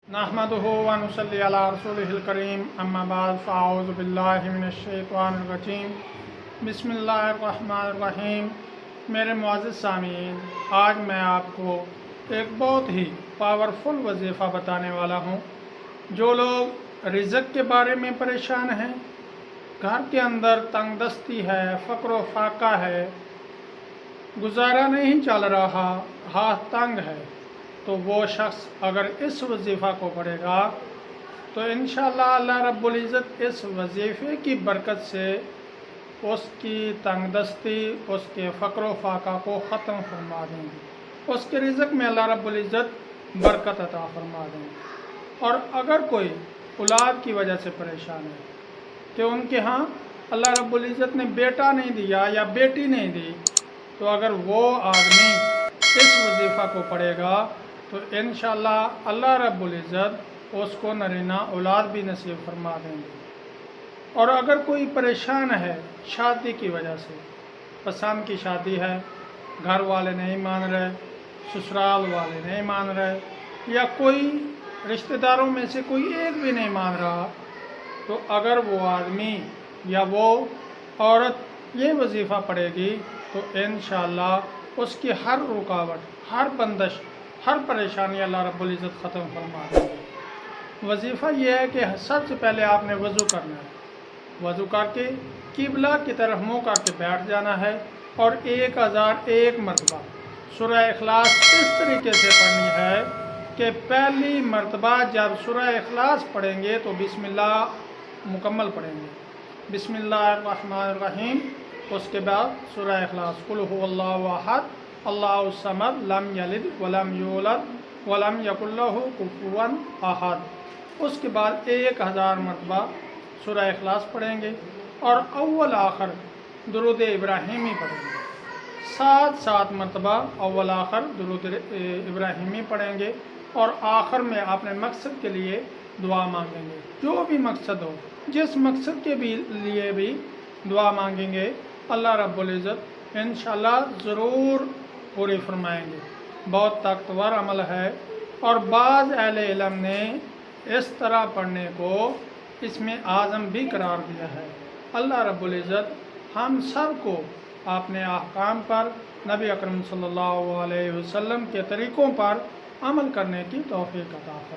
नहमदुहु व नुसल्ली अला रसूलिहिल करीम अम्मा बाद फ़अऊज़ु बिल्लाहि मिनश शैतानिर रजीम बिस्मिल्लाहिर रहमानिर रहीम। मेरे मुअज़्ज़िज़ सामीन, आज मैं आपको एक बहुत ही पावरफुल वजीफ़ा बताने वाला हूँ। जो लोग रिज़्क़ के बारे में परेशान हैं, घर के अंदर तंगदस्ती है, फ़क्र व फाका है, गुजारा नहीं चल रहा, हाथ तंग है, तो वो शख्स अगर इस वजीफ़ा को पढ़ेगा तो इंशाअल्लाह अल्लाह रब्बुल इज़्ज़त इस वजीफ़े की बरकत से उसकी तंगदस्ती, उसके फ़क्र व फाका को ख़त्म फरमा देंगे, उसके रिज़्क़ में अल्लाह रब्बुल इज़्ज़त बरकत अता फरमा देंगे। और अगर कोई औलाद की वजह से परेशान है कि उनके यहाँ अल्लाह रब्बुल इज़्ज़त ने बेटा नहीं दिया या बेटी नहीं दी, तो अगर वो आदमी इस वजीफ़ा को पढ़ेगा तो इंशाअल्लाह अल्लाह रब्बुल इज़्ज़त उसको नरीना औलाद भी नसीब फरमा देंगे। और अगर कोई परेशान है शादी की वजह से, पसंद की शादी है, घर वाले नहीं मान रहे, ससुराल वाले नहीं मान रहे, या कोई रिश्तेदारों में से कोई एक भी नहीं मान रहा, तो अगर वो आदमी या वो औरत ये वजीफ़ा पढ़ेगी तो इंशाअल्लाह उसकी हर रुकावट, हर बंदिश, हर परेशानी अल्लाह रब्बुल इज़्ज़त ख़त्म फरमा देंगे। वजीफ़ा ये है कि सबसे पहले आपने वज़ू करना है, वज़ू करके क़िबला की तरफ मुँह करके बैठ जाना है और 1001 मरतबा सूरह इखलास इस तरीके से पढ़नी है कि पहली मरतबा जब सूरह इखलास पढ़ेंगे तो बिस्मिल्लाह मुकम्मल पढ़ेंगे, बिस्मिल्लाहिर्रहमानिर्रहीम। उसके बाद सूरह इखलास, कुल हुवल्लाहु अहद अल्लाहुस समद लम यलिद वलम यूलद वलम यकुल लहू कुफुवन अहद। उसके बाद 1000 मरतबा सूरह इखलास पढ़ेंगे और अव्वल आखिर दुरूद इब्राहिमी पढ़ेंगे, 7 मरतबा अव्वल आखिर दुरूद इब्राहिमी पढ़ेंगे और आखिर में अपने मकसद के लिए दुआ मांगेंगे। जो भी मकसद हो, जिस मकसद के लिए भी दुआ मांगेंगे, अल्लाह रब्बुल इज़्ज़त इंशाअल्लाह ज़रूर पूरी फरमाएंगे। बहुत ताकतवर अमल है और बाज़ अहले इल्म ने इस तरह पढ़ने को इसमें आज़म भी करार दिया है। अल्लाह रब्बुल इज़्ज़त हम सब को अपने अहकाम पर, नबी अकरम सल्लल्लाहु अलैहि वसल्लम के तरीक़ों पर अमल करने की तौफ़ीक़ अता फरमाए।